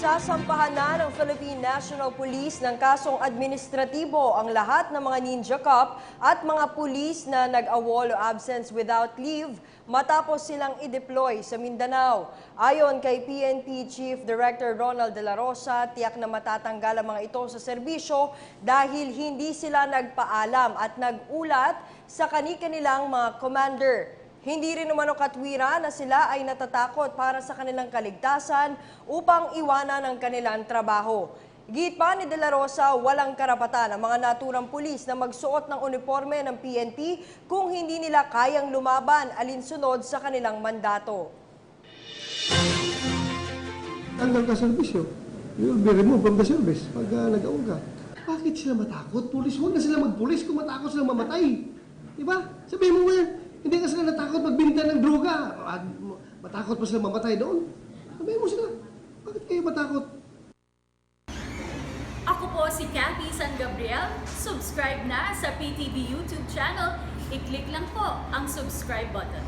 Sasampahan na ng Philippine National Police ng kasong administratibo ang lahat ng mga Ninja Cop at mga pulis na nag-awol o absence without leave matapos silang i-deploy sa Mindanao. Ayon kay PNP Chief Director Ronald De La Rosa, tiyak na matatanggal ang mga ito sa serbisyo dahil hindi sila nagpaalam at nag-ulat sa kani-kanilang mga commander. Hindi rin umano katwira na sila ay natatakot para sa kanilang kaligtasan upang iwanan ang kanilang trabaho. Git pa ni De La Rosa, walang karapatan ang mga naturang pulis na magsuot ng uniforme ng PNP kung hindi nila kayang lumaban alinsunod sa kanilang mandato. Tanggal ka serbisyo, you will be removed from the service pag nag-aong ka. Bakit sila matakot? Pulis, huwag na sila magpulis kung matakot sila mamatay. Diba? Sabihin mo ngayon, hindi ka sila natakot magbinta ng droga. Matakot pa sila mamatay doon. Sabihin mo sila, bakit kayo matakot? Ako po si Cathy San Gabriel. Subscribe na sa PTV YouTube channel. I-click lang po ang subscribe button.